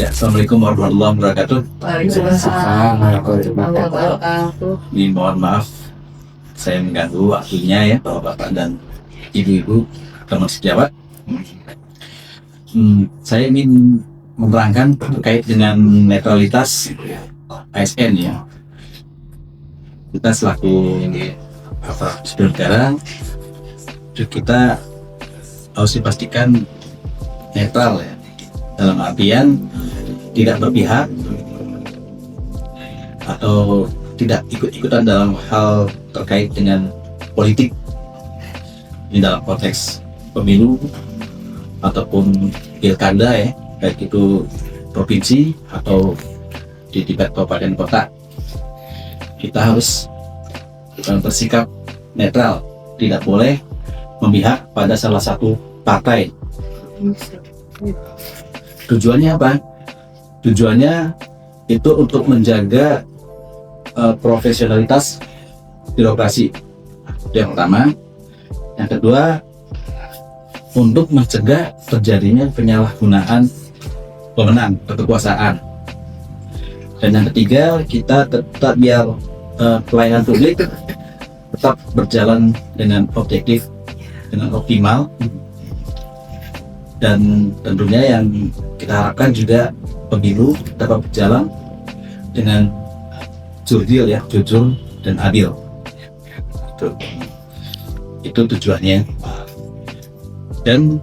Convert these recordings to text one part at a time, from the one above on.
Ya, Assalamualaikum warahmatullahi wabarakatuh. Waalaikumsalam warahmatullahi wabarakatuh. Ini mohon maaf saya mengganggu waktunya ya Bapak-bapak dan Ibu-ibu teman sejawat. Saya ingin menerangkan terkait dengan netralitas ASN ya. Kita selaku sipil negara, kita harus dipastikan netral ya. Dalam artian tidak berpihak atau tidak ikut-ikutan dalam hal terkait dengan politik di dalam konteks pemilu ataupun pilkada ya, baik itu provinsi atau di tingkat kabupaten kota. Kita harus bersikap netral, tidak boleh memihak pada salah satu partai. Tujuannya apa? Tujuannya itu untuk menjaga profesionalitas birokrasi. Itu yang pertama. Yang kedua, untuk mencegah terjadinya penyalahgunaan wewenang kekuasaan. Dan yang ketiga, kita tetap biar pelayanan publik tetap berjalan dengan objektif, dengan optimal. Dan tentunya yang kita harapkan juga pemilu dapat berjalan dengan jurdil ya, jujur dan adil. Itu tujuannya. Dan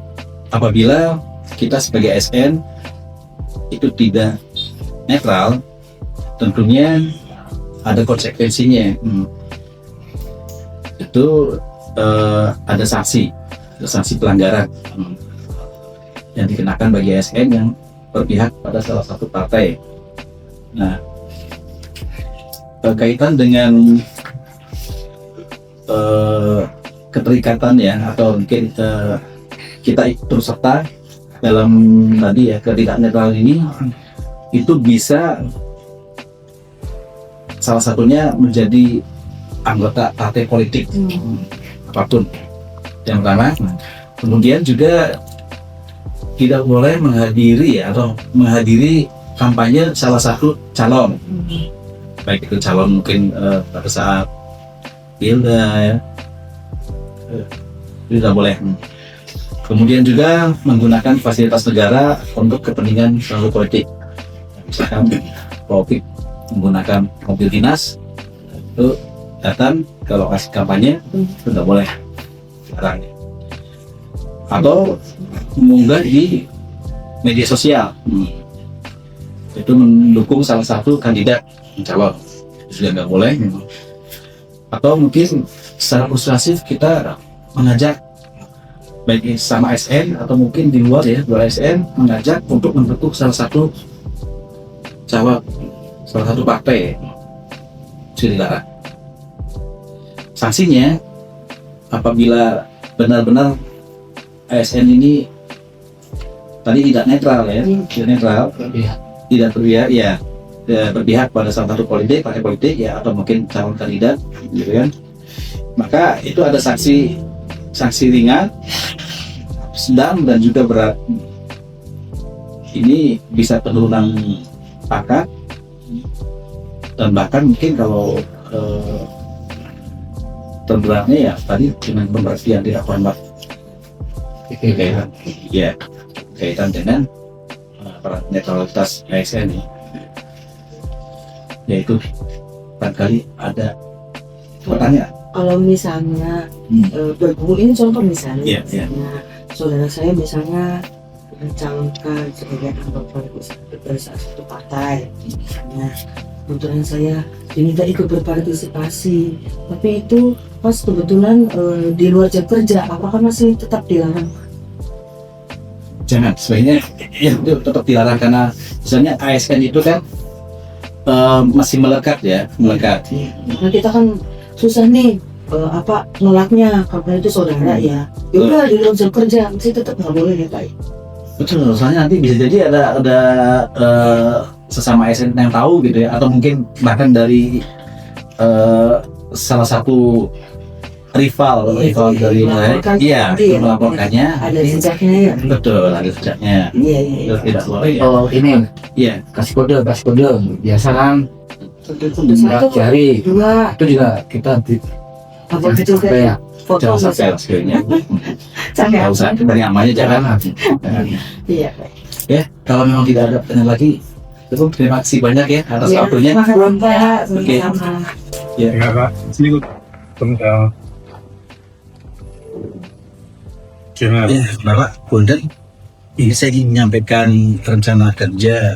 apabila kita sebagai ASN itu tidak netral, tentunya ada konsekuensinya. Itu ada sanksi pelanggaran yang dikenakan bagi ASN yang berpihak pada salah satu partai. Nah, berkaitan dengan keterikatan ya, atau mungkin kita turut serta dalam tadi ya ketidaknetralan ini, itu bisa salah satunya menjadi anggota partai politik apapun. Yang pertama, kemudian juga tidak boleh menghadiri atau menghadiri kampanye salah satu calon, baik itu calon mungkin pada saat pilda ya, tidak boleh. Kemudian juga menggunakan fasilitas negara untuk kepentingan selalu politik, misalkan profit menggunakan mobil dinas itu datang ke lokasi kampanye, itu tidak boleh, larang. Atau mengunggah di media sosial, itu mendukung salah satu kandidat calon, itu juga nggak boleh. Atau mungkin secara persuasif kita mengajak, baik sama ASN atau mungkin di luar ya, luar ASN, mengajak untuk membentuk salah satu calon, salah satu partai, itu dilarang. Sanksinya apabila benar-benar ASN ini tadi tidak netral ya, tidak netral, tidak berpihak ya, berpihak pada salah satu partai politik ya, atau mungkin calon kandidat, gitu kan. Maka itu ada sanksi ringan, sedang dan juga berat. Ini bisa penurunan pangkat dan bahkan mungkin kalau terberatnya ya tadi dengan pemberhentian tidak hormat. Kaitan dengan netralitas ASN ini, yaitu barangkali ada pertanyaan. Kalau misalnya berhubung ini contoh misalnya, saudara saya misalnya mencalonkan sebagai anggota dari salah satu partai, misalnya kebetulan saya diminta ikut berpartisipasi, tapi itu pas kebetulan di luar jam kerja, apakah masih tetap dilarang? Jangan, sebaiknya ya itu tetap dilarang, karena misalnya ASN itu kan masih melekat. Nah kita kan susah nih nolaknya, karena itu saudara ya. Ya udah di luar jam kerja masih tetap nggak boleh ya Pak. Betul, soalnya nanti bisa jadi ada sesama ASN yang tahu gitu ya, atau mungkin bahkan dari salah satu rival dari melaporkan iya seperti ya, melaporkannya ada jejaknya ya. betul ada jejaknya Iya iya. itu tidak boleh ya. Oh ini Iya kasih kode biasa kan Kode gerak satu, jari dua, itu juga kita di apa jangan juga sampai ya? Foto jangan nggak sampai usah. skillnya Sampai nggak usah dari namanya jangan. Iya. Ya kalau memang tidak ada pertanyaan lagi itu terima kasih banyak ya atas Ya, waktunya. terima kasih Pak. Oke. Sama-sama. Ya. Enggak Pak, sini gue gimana? Ya, Bapak Bondan, ini saya ingin menyampaikan rencana kerja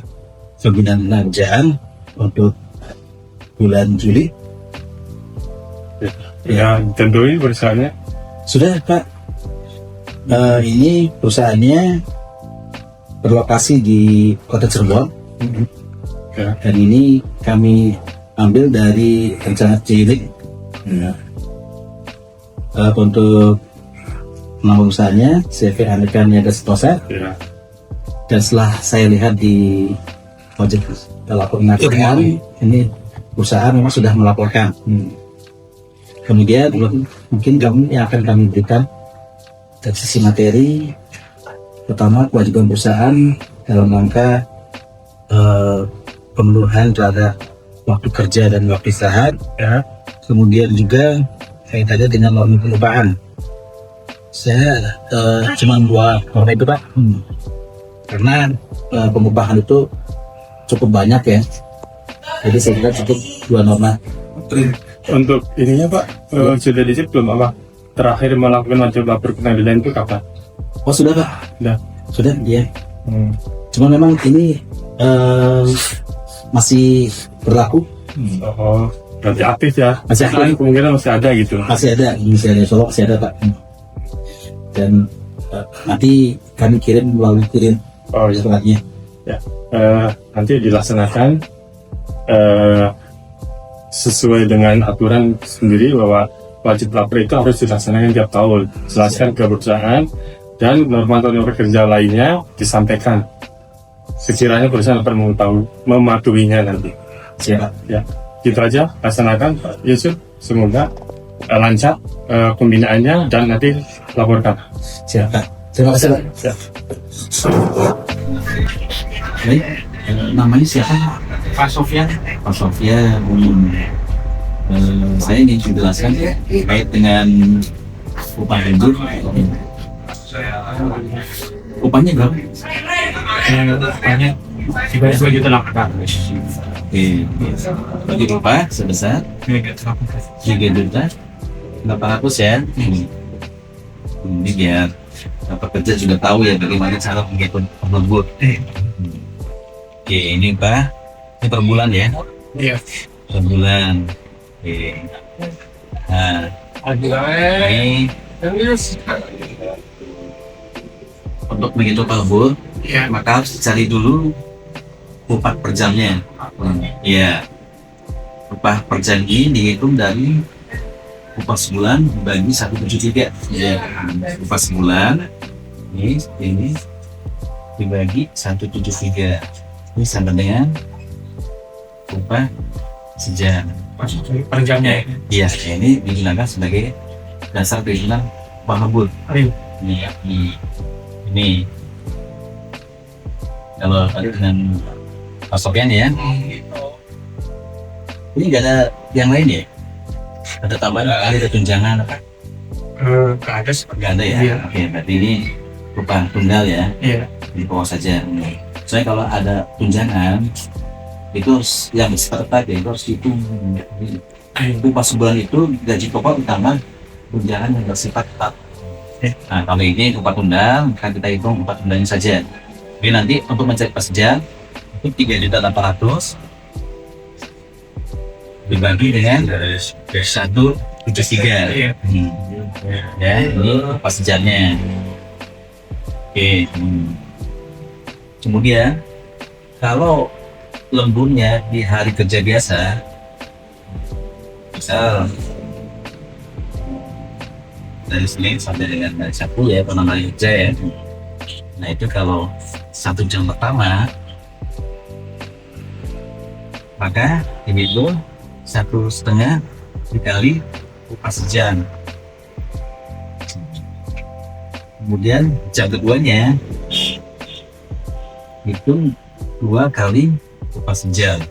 pembinaan kerjaan untuk bulan Juli. Ya, tentuin perusahaannya. Sudah Pak, ini perusahaannya berlokasi di Kota Cirebon. Ya. Dan ini kami ambil dari rencana Cilik. Ya. Untuk nama perusahaannya CV Andika Niaga Sentosa. Ya. Dan setelah saya lihat di ojek laporan keuangan, ini perusahaan memang sudah melaporkan. Kemudian mungkin kami yang akan kami berikan dari sisi materi, pertama kewajiban perusahaan dalam rangka pemenuhan terhadap waktu kerja dan waktu istirahat. Ya. Kemudian juga kaitannya dengan norma pengupahan. Saya cuma dua norma itu Pak, karena pengupahan itu cukup banyak ya. Jadi saya kira cukup dua norma. Untuk ininya Pak, sudah dicek belum apa? Terakhir melakukan wajib lapor pengadilan itu kapan? Oh sudah Pak, sudah ya. Cuma memang ini masih berlaku, Oh, berarti aktif ya? Masih aktif. Kemungkinan masih ada gitu. masih ada Solo masih ada Pak. Dan nanti kami kirim Oh iya. suratnya. Nanti dilaksanakan sesuai dengan aturan sendiri bahwa wajib lapor itu harus dilaksanakan tiap tahun. Jelaskan ke perusahaan dan norma-norma kerja lainnya disampaikan. Sekiranya perusahaan akan mematuhinya nanti. Siap. Ya, gitu aja laksanakan Pak Yusuf. Semoga lancar pembinaannya dan nanti laporkan. Siap Pak. Terima kasih Pak. Siap. Baik, namanya siapa? Pak Sofyan Pak Sofyan. Saya ingin menjelaskan terkait dengan upah lembur. Upahnya berapa? banyak dibayar 2,8 Oke, bagi upah sebesar 3.800.000 ya. Ini biar pekerja juga tahu ya bagaimana cara menghitung lembur. Oke, ini Pak, ini per bulan ya? Iya. Per bulan. Oke. Nah, ini untuk menghitung upah lembur, maka harus cari dulu upah per jamnya. Iya. Upah per jam ini dihitung dari upah sebulan dibagi 173. Ya. Upah sebulan ini dibagi 173. Ini sama dengan upah sejam. per jamnya Iya, ini digunakan sebagai dasar perhitungan upah lembur. Ini kalau dengan Pak Sofyan ya, ini nggak ada yang lain ya? Ada tambahan, ada tunjangan apa? nggak ada Nggak ada ya? Iya. Oke, berarti ini upah tunggal ya, iya di bawah saja. Soalnya kalau ada tunjangan, itu harus yang bersifat tetap ya, itu harus dihitung. Upah sebulan itu gaji pokok ditambah tunjangan yang bersifat tetap. Nah, kalau ini upah tunggal, maka kita hitung upah tunggalnya saja. Jadi nanti untuk mencari upah sejam itu 3.800.000 dibagi dengan 173. Ya, ini upah sejamnya. Oke. Kemudian kalau lemburnya di hari kerja biasa, misal dari Senin sampai dengan hari Sabtu ya, per hari kerja ya. Nah itu kalau 1 jam pertama, maka dihitung 1,5 dikali upah sejam. Kemudian jam keduanya hitung 2 kali upah sejam.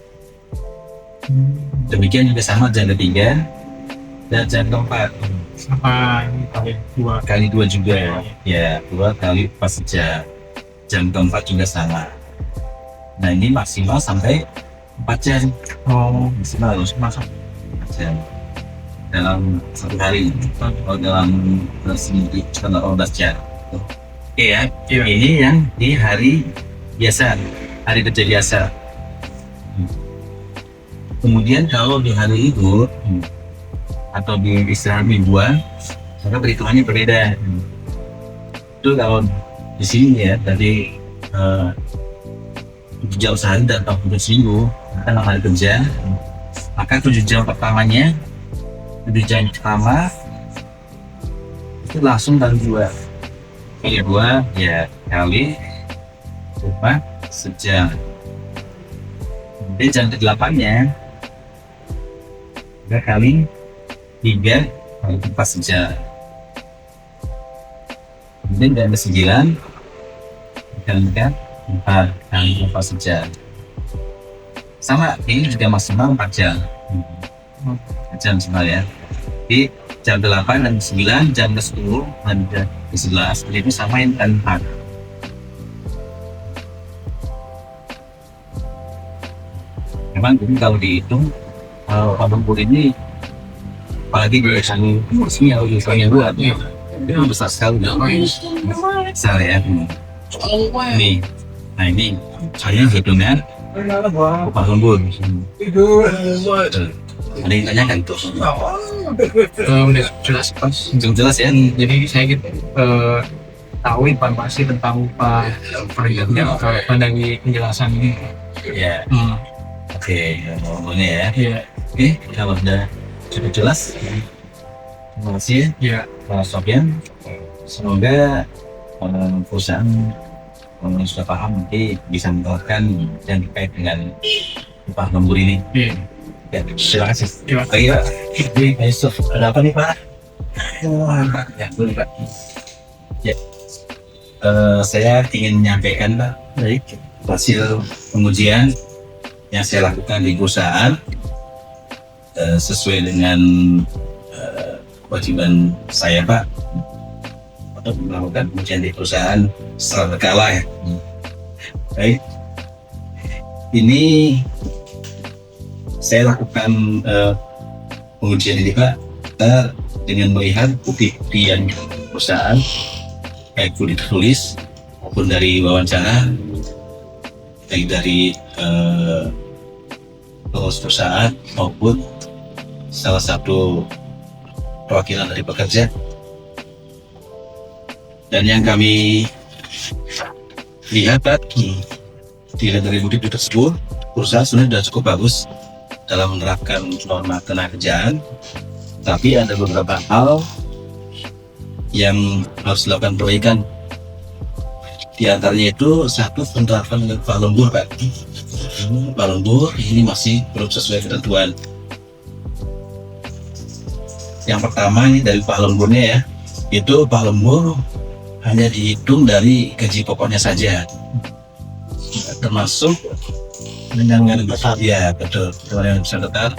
Demikian juga sama jam ketiga dan jam keempat. Sama ini kali 2. Kali 2 juga ya, 2 kali upah sejam. Jam keempat juga sama. Nah ini maksimal sampai 4 jam. Oh, Maksimal harus masuk. 4 jam dalam satu hari. Kalau dalam seminggu 18 jam. Oke ya, Iya. ini yang di hari biasa, hari kerja biasa. Kemudian kalau di hari libur atau di istirahat mingguan, maka perhitungannya berbeda. Itu kalau di sini ya tadi 7 jam sehari dan 40 seminggu, maka 6 hari kerja, maka 7 jam pertamanya, 7 jam pertama itu langsung kali 2. Kali 2 ya kali upah sejam. Kemudian jam ke-8-nya udah kali 3 kali upah sejam. Kemudian jam ke-9 dikalikan 4 kali upah sejam. Sama, ini juga maksimal 4 jam. 4 jam semua ya. Di jam 8 dan 9, jam ke-10 dan jam ke-11 itu samain kan 4. Memang ini kalau dihitung lembur ini apalagi di resmi atau di buat itu besar sekali. Besar ya. Nih, nah ini saya hitungan upah lembur. Ada yang tanyakan tuh? Udah jelas pas. Belum jelas ya? Jadi saya gitu tahu informasi tentang upah per jamnya dari penjelasan ini. Ya. Oke, ngomongnya ya. Iya. Oke, kalau udah cukup jelas, terima kasih ya, Iya. Pak Sofyan. Semoga perusahaan yang sudah paham nanti bisa menerapkan yang terkait dengan upah lembur ini. Iya. Ya, terima kasih. Iya. Baik Pak. Pak Yusuf, ada apa nih Pak? Ya, boleh Pak. Ya, saya ingin menyampaikan Pak, baik, hasil pengujian yang saya lakukan di perusahaan sesuai dengan kewajiban saya Pak untuk melakukan pengujian di perusahaan secara berkala ya. Baik, ini saya lakukan pengujian ini Pak dengan melihat bukti-bukti yang perusahaan baik bukti tertulis maupun dari wawancara, baik dari pengurus perusahaan maupun salah satu perwakilan dari pekerja. Dan yang kami lihat Pak, dilihat dari bukti tersebut, perusahaan sebenarnya sudah cukup bagus dalam menerapkan norma tenaga kerjaan, tapi ada beberapa hal yang harus dilakukan perbaikan. Di antaranya itu satu, penerapan upah lembur Pak. Upah lembur ini masih belum sesuai ketentuan. Yang pertama ini dari upah lemburnya ya, itu upah lembur hanya dihitung dari gaji pokoknya saja, termasuk tunjangan besar ya, betul, tunjangan besar tetap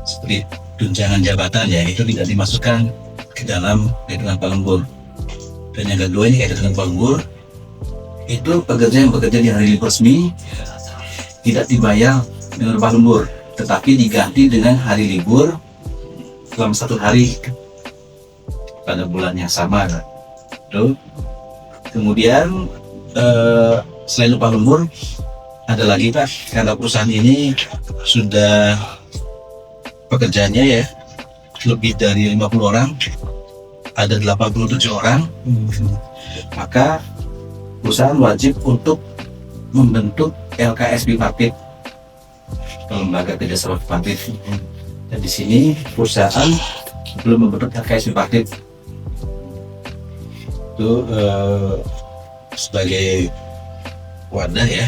seperti tunjangan jabatan ya, itu tidak dimasukkan ke dalam hitungan upah lembur. Dan yang kedua ini kaitan dengan upah lembur, itu pekerja yang bekerja di hari libur resmi tidak dibayar dengan upah lembur, tetapi diganti dengan hari libur dalam 1 hari pada bulan yang sama. Tuh. Kemudian selain upah lembur ada lagi Pak, karena perusahaan ini sudah pekerjaannya ya lebih dari 50 orang, ada 87 orang, maka perusahaan wajib untuk membentuk LKS bipartit, lembaga kerjasama bipartit. Dan di sini perusahaan belum membentuk LKS bipartit. Itu sebagai wadah ya,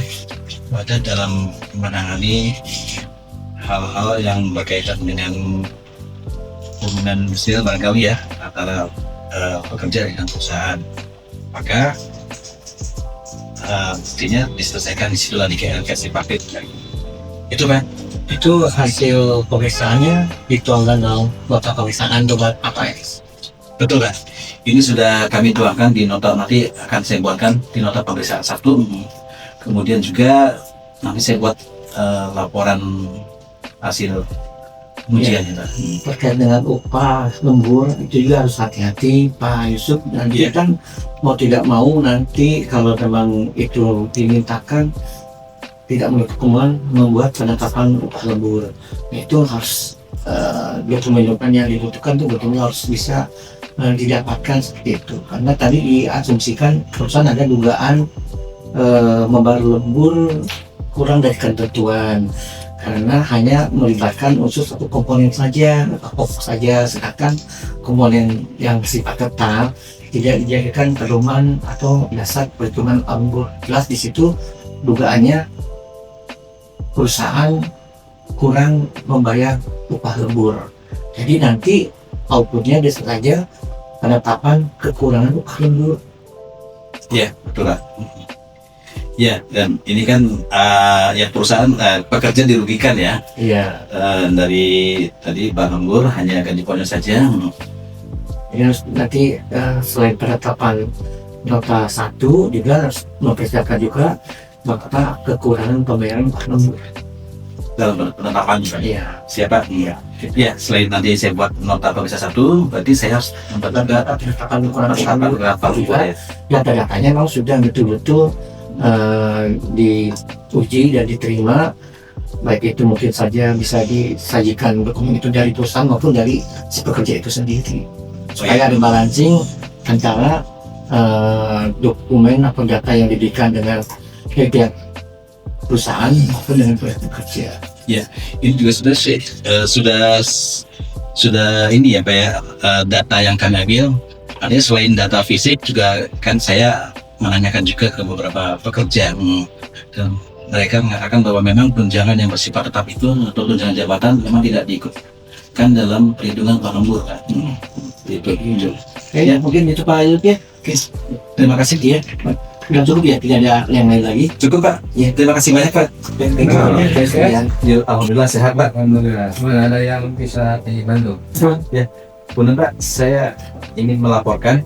wadah dalam menangani hal-hal yang berkaitan dengan hubungan sosial barangkali ya antara pekerja dengan perusahaan. maka mestinya diselesaikan di situ lah dikasih paket itu kan. Itu hasil pemeriksaannya dituangkan dalam nota pemeriksaan obat apa ya? Betul kan? Ini sudah kami tuangkan di nota, nanti akan saya buatkan di nota pemeriksaan 1. Kemudian juga nanti saya buat laporan hasil ujian itu. Terkait dengan upah lembur itu juga harus hati-hati Pak Yusuf. Nanti kan mau tidak mau nanti kalau memang itu dimintakan tidak menutup kemungkinan membuat penetapan upah lembur. Itu harus dokumen-dokumen yang dibutuhkan itu betul-betul harus bisa didapatkan seperti itu. Karena tadi diasumsikan perusahaan ada dugaan membayar lembur kurang dari ketentuan karena hanya melibatkan unsur satu komponen saja atau pokok saja, sedangkan komponen yang bersifat tetap tidak dijadikan pedoman atau dasar perhitungan lembur. Jelas di situ dugaannya perusahaan kurang membayar upah lembur. Jadi nanti outputnya bisa saja penetapan kekurangan upah lembur. Ya, betul lah. Ya, dan ini kan ya perusahaan pekerja dirugikan ya. Iya. Dari tadi Pak lembur hanya gaji pokoknya saja. Jadi harus nanti selain penetapan nota 1 juga harus mempersiapkan juga nota kekurangan pembayaran upah lembur. Dalam penetapan juga. Iya. Siapa? Iya. Ya, selain nanti saya buat nota pemeriksaan 1, berarti saya harus membuat Penetapan kekurangan upah lembur berapa juga data-datanya memang sudah betul-betul diuji dan diterima, baik itu mungkin saja bisa disajikan dokumen itu dari perusahaan maupun dari si pekerja itu sendiri supaya ada balancing antara dokumen atau data yang diberikan dengan pihak perusahaan maupun dengan pihak pekerja. ini juga sudah ini ya Pak ya, data yang kami ambil. Artinya selain data fisik juga kan saya menanyakan juga ke beberapa pekerja dan mereka mengatakan bahwa memang tunjangan yang bersifat tetap itu atau tunjangan jabatan memang tidak diikutkan dalam perhitungan upah lembur kan. Itu. Ya, mungkin itu Pak Yusuf ya. Oke. Terima kasih ya. Sudah cukup ya, tidak ada yang lain lagi. Cukup Pak. Ya, terima kasih banyak Pak. Alhamdulillah sehat Pak. Alhamdulillah. Mana ada yang bisa dibantu? Punten Pak, saya ingin melaporkan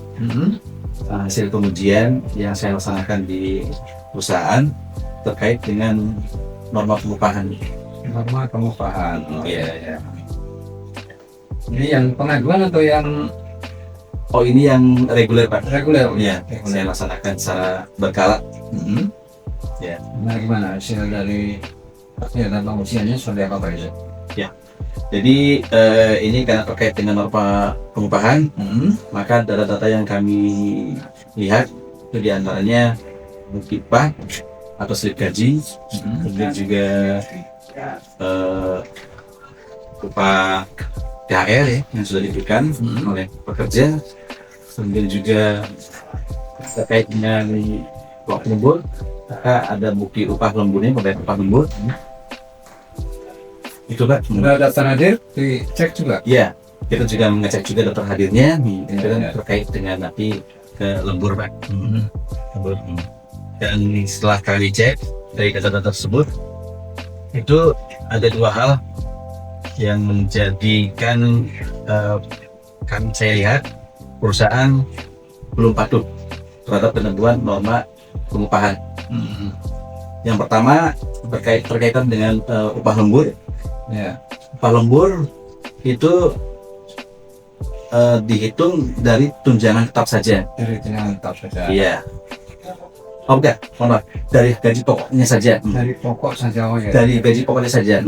hasil pengujian yang saya laksanakan di perusahaan terkait dengan norma pengupahan. Norma pengupahan. Iya. Ini yang pengaduan atau yang Oh ini yang reguler Pak. reguler? Iya, saya laksanakan secara berkala. Nah, gimana hasil dari dan pengujiannya seperti apa Pak Yusuf? Jadi ini karena terkait dengan norma pengupahan, maka data-data yang kami lihat itu diantaranya bukti upah atau slip gaji, kemudian juga upah THR ya, yang sudah diberikan oleh pekerja, kemudian juga terkait dengan waktu lembur, maka ada bukti upah lemburnya, pembayaran upah lembur. Itu Pak. Sudah daftar hadir dicek juga? Iya, kita juga mengecek juga daftar hadirnya, itu kan terkait dengan nanti ke lembur Pak. Lembur. Dan setelah kami cek dari data-data tersebut, itu ada dua hal yang menjadikan kan saya lihat perusahaan belum patuh terhadap ketentuan norma pengupahan. Yang pertama berkaitan dengan upah lembur. Ya. Upah lembur itu dihitung dari tunjangan tetap saja. Dari tunjangan tetap saja. Iya. Oh enggak, mohon maaf. Dari gaji pokoknya saja. Dari pokok saja ya. Dari gaji pokoknya saja.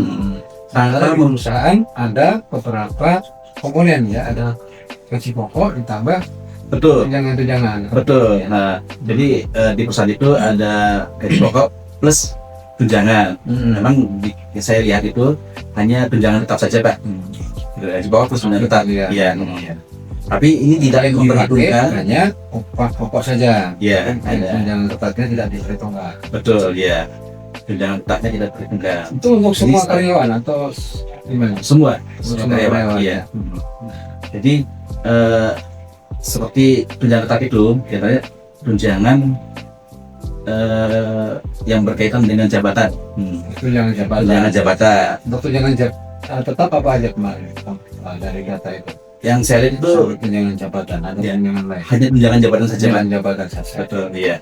Karena perusahaan ada beberapa komponen ya, ada gaji pokok ditambah Betul. tunjangan-tunjangan. Betul. Nah, jadi di perusahaan itu ada gaji pokok plus tunjangan. Memang yang saya lihat itu hanya tunjangan tetap saja Pak. Gaji pokok plus tunjangan tetap. Iya. Tapi ini tidak memperhitungkan. Hanya upah pokok saja. Iya. Ada. Tunjangan tetapnya tidak diperhitungkan. Betul. Iya. Tunjangan tetapnya tidak diperhitungkan. Itu untuk semua Jadi, karyawan atau gimana? Semua Semua karyawan. karyawan. Iya. Jadi seperti tunjangan tetap itu, biasanya tunjangan yang berkaitan dengan jabatan. Tunjangan jabatan. Tunjangan jabatan. Untuk tunjangan tetap apa aja kemarin dari data itu? Yang saya lihat itu Tunjangan jabatan, ada Ya. tunjangan lain. hanya tunjangan jabatan saja, Pak. Tunjangan jabatan saja. Betul, iya.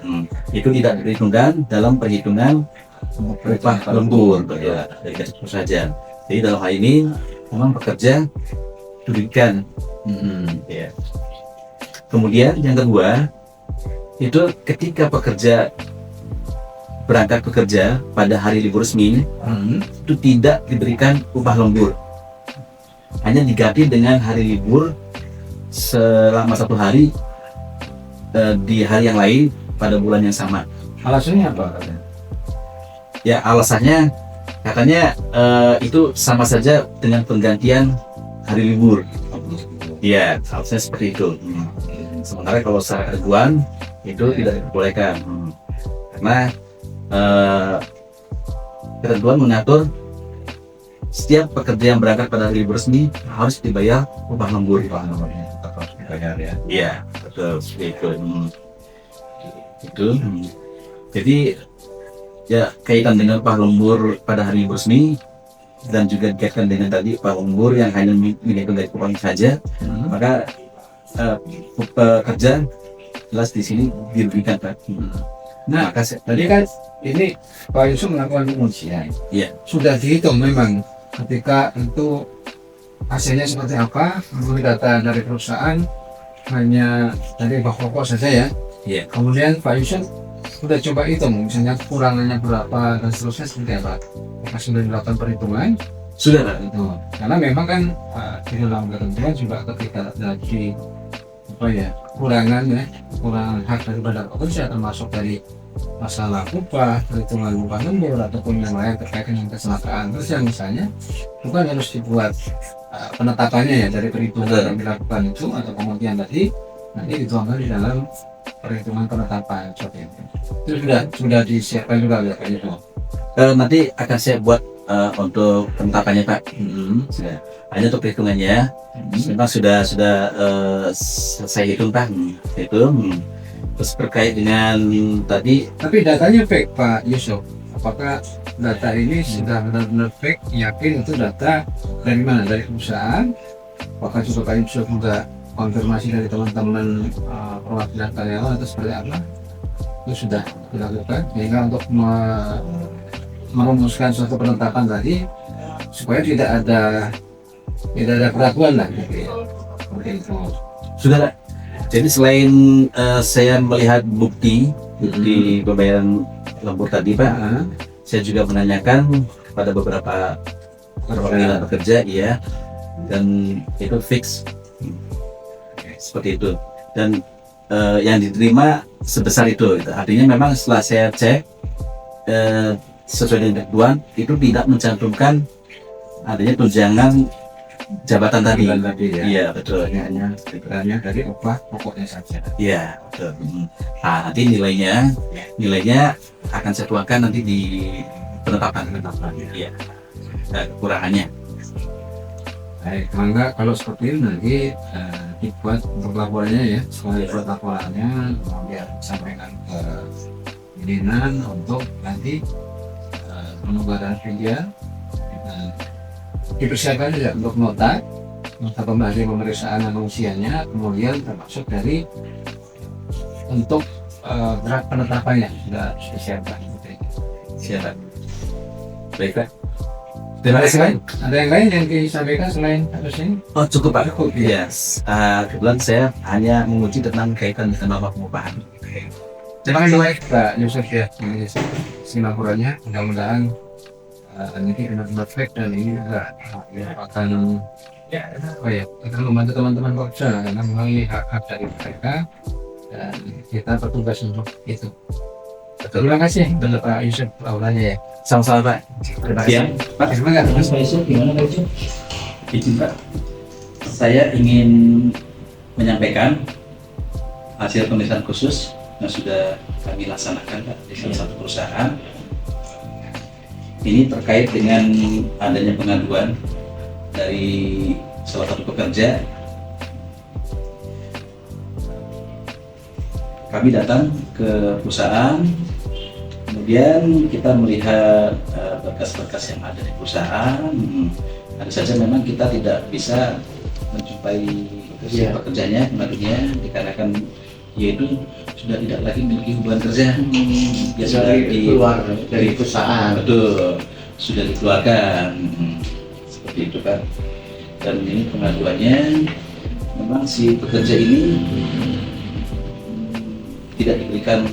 Itu tidak diperhitungkan dalam perhitungan upah lembur, ya, dari gaji saja. Jadi dalam hal ini memang pekerja diberikan. Ya. Kemudian yang kedua itu ketika pekerja berangkat bekerja pada hari libur resmi itu tidak diberikan upah lembur, hanya diganti dengan hari libur selama 1 hari di hari yang lain pada bulan yang sama. Alasannya apa? Ya alasannya katanya itu sama saja dengan penggantian hari libur. Iya, alasannya seperti itu. Sementara kalau secara ketentuan itu tidak diperbolehkan karena ketentuan mengatur setiap pekerja yang berangkat pada hari libur resmi harus dibayar upah lembur. Tetap harus dibayar ya. Iya, betul seperti itu. Itu. Jadi ya kaitan dengan upah lembur pada hari libur resmi dan juga dikaitkan dengan tadi upah lembur yang hanya menghitung dari upah saja, maka pekerja jelas di sini dirugikan, Pak. Nah, tadi kan ini Pak Yusuf melakukan pengujian. Iya. Sudah dihitung memang ketika itu hasilnya seperti apa, menurut data dari perusahaan hanya dari bahan pokok saja ya. Iya. Kemudian Pak Yusuf sudah coba hitung misalnya kurangannya berapa dan seterusnya seperti apa. Apakah sudah dilakukan perhitungan? Sudah, Pak. Itu. Karena memang kan di dalam ketentuan juga ketika dari kurangan hak daripada pekerja termasuk dari masalah upah, perhitungan upah lembur ataupun yang lain terkait dengan kecelakaan. Terus yang misalnya bukan harus dibuat penetapannya ya dari perhitungan yang dilakukan itu atau kemudian tadi nanti dituangkan di dalam perhitungan penetapan seperti itu. Itu sudah disiapkan juga ya Pak Yusuf. Nanti akan saya buat untuk penetapannya, Pak. Sudah. Hanya untuk perhitungannya memang sudah saya hitung, Pak. Terus terkait dengan tadi Tapi datanya fake Pak Yusuf. Apakah data ini sudah benar-benar fake? Yakin itu data dari mana? Dari perusahaan? Apakah juga Pak Yusuf juga konfirmasi dari teman-teman perwakilan karyawan atau seperti apa? Itu sudah dilakukan sehingga untuk merumuskan suatu penetapan tadi supaya tidak ada keraguan lah gitu ya. Seperti itu. sudah. Jadi selain saya melihat bukti pembayaran lembur tadi, Pak, saya juga menanyakan kepada beberapa perwakilan pekerja, ya, dan itu fix seperti itu. Dan yang diterima sebesar itu. Artinya memang setelah saya cek sesuai dengan ketentuan itu tidak mencantumkan adanya tunjangan jabatan tadi. Ya. Iya, betul. Hanya dari upah pokoknya saja. Iya, betul. Nah, nanti nilainya akan saya tuangkan nanti di penetapan. Iya. Kekurangannya. Baik, mangga kalau seperti ini nanti dibuat untuk laporannya ya. Setelah dibuat laporannya, kemudian disampaikan ke pimpinan untuk nanti penugasan kerja. Dipersiapkan juga untuk nota pemeriksaan manusianya, kemudian termasuk dari untuk draft penetapannya sudah disiapkan. Siap. Baik, Pak. Terima kasih, Pak. Ada yang lain yang disampaikan selain harus ini? Oh, cukup, Pak. Cukup, ya. Yes. Kebetulan saya hanya menguji tentang kaitan dengan norma pengupahan. Terima kasih Pak Yusuf ya, ini laporannya. Mudah-mudahan nanti benar-benar fake dan ini juga akan akan membantu teman-teman pekerja karena melalui hak-hak dari mereka dan kita bertugas untuk itu. Terima kasih untuk Pak Yusuf laporannya ya. Sama-sama, Pak. Terima kasih. Pak. Terima kasih. Mas Yusuf, gimana Pak Yusuf? Izin, Pak. Saya ingin menyampaikan hasil pemeriksaan khusus yang sudah kami laksanakan, Pak, di salah satu perusahaan. Ini terkait dengan adanya pengaduan dari salah satu pekerja kami datang ke perusahaan, kemudian kita melihat berkas-berkas yang ada di perusahaan. Ada saja memang kita tidak bisa menjumpai pekerjanya, pengatunya, dikarenakan dia itu sudah tidak lagi memiliki hubungan kerja. Dia sudah keluar dari perusahaan. betul, sudah dikeluarkan. Seperti itu kan. Dan ini pengaduannya memang si pekerja ini tidak diberikan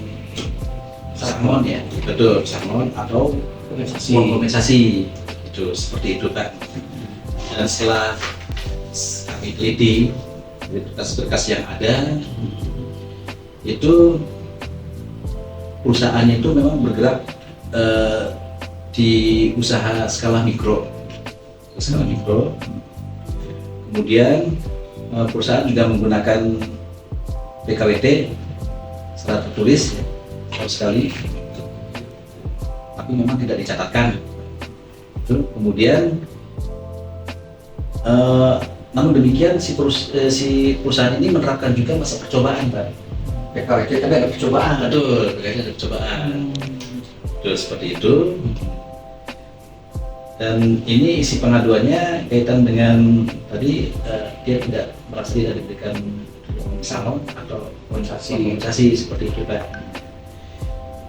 sangon ya, betul, sangon atau kompensasi itu, seperti itu kan. Dan setelah kami teliti berkas-berkas yang ada, itu perusahaannya itu memang bergerak di usaha skala mikro. Kemudian perusahaan juga menggunakan PKWT secara tertulis ya, sekali, tapi memang tidak dicatatkan. Kemudian namun demikian si perusahaan ini menerapkan juga masa percobaan, Pak. PKWT tapi ada percobaan. Betul, kayaknya ada percobaan. Betul, seperti itu. Dan ini isi pengaduannya kaitan dengan tadi dia tidak merasa tidak diberikan sangon atau kompensasi seperti itu, Pak.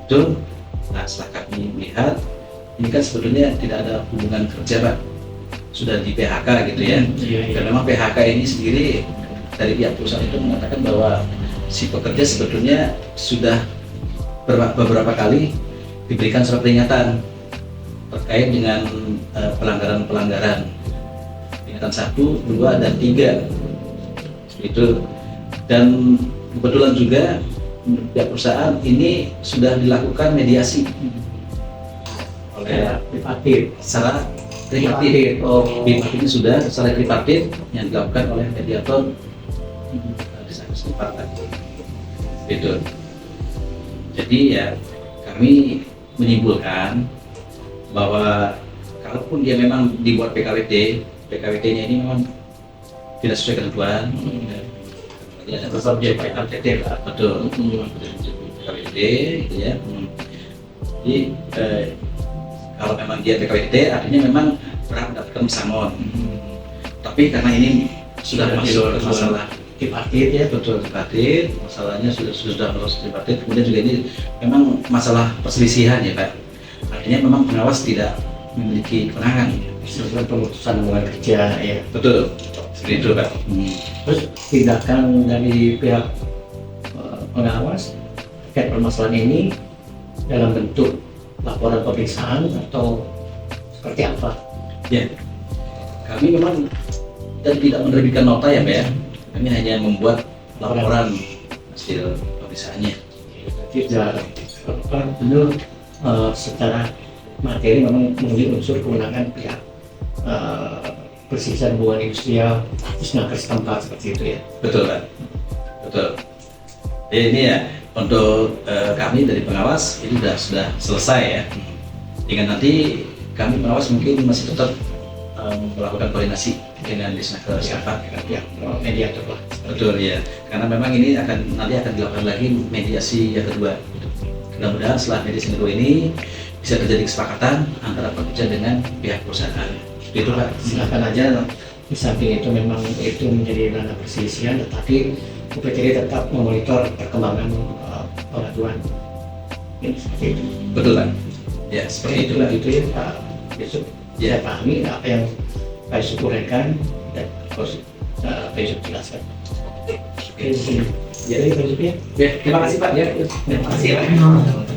Betul. Nah, setelah kami melihat ini kan sebetulnya tidak ada hubungan kerja, Pak, sudah di PHK gitu ya. Dan memang PHK ini sendiri dari pihak perusahaan itu mengatakan bahwa si pekerja sebetulnya sudah beberapa kali diberikan surat peringatan terkait dengan pelanggaran-pelanggaran, peringatan 1, 2, dan 3 itu. Dan kebetulan juga pihak perusahaan ini sudah dilakukan mediasi oleh tripartit secara tripartit. Tripartit ini sudah secara tripartit yang dilakukan oleh mediator di setempat itu. Jadi ya kami menyimpulkan bahwa kalaupun dia memang dibuat PKWT-nya ini memang tidak sesuai ketentuan. Ya, ada subjek PKWT, betul. PKWT, gitu ya. Jadi kalau memang dia PKWT, artinya memang berhak mendapatkan pesangon. Tapi karena ini sudah masuk ke masalah tripartit ya, betul, tripartit, masalahnya sudah masuk tripartit. Kemudian juga ini memang masalah perselisihan ya, Pak. Artinya memang pengawas tidak memiliki kewenangan Sesuai pemutusan hubungan kerja ya. betul, seperti itu, Pak. Terus tindakan dari pihak pengawas terkait permasalahan ini dalam bentuk laporan pemeriksaan atau seperti apa? Ya, kami memang tidak menerbitkan nota ya, Pak ya. Kami hanya membuat laporan hasil pemeriksaannya. Jadi benar secara materi memang memenuhi unsur kewenangan pihak perselisihan hubungan industrial Pusnaker setempat seperti itu ya. Betul, Pak. Betul. Ya, ini ya untuk kami dari pengawas ini sudah selesai ya. Dengan nanti kami pengawas mungkin masih tetap melakukan koordinasi dengan Disnaker setempat Ya, mediator lah. Betul ya, karena memang ini nanti akan dilakukan lagi mediasi yang kedua. Mudah-mudahan setelah mediasi kedua ini bisa terjadi kesepakatan antara pekerja dengan pihak perusahaan. Itu Pak. Silakan aja, di samping itu memang itu menjadi ranah perselisihan, tetapi UPTD tetap memonitor perkembangan pengaduan ini seperti itu. Betul Pak. Ya seperti itu Pak. Itu ya Pak Yusuf. Ya. Saya pahami apa yang Pak Yusuf uraikan dan Pak Yusuf jelaskan. Oke, jadi Pak Yusuf ya. Ya, terima kasih Pak. Terima kasih ya Pak.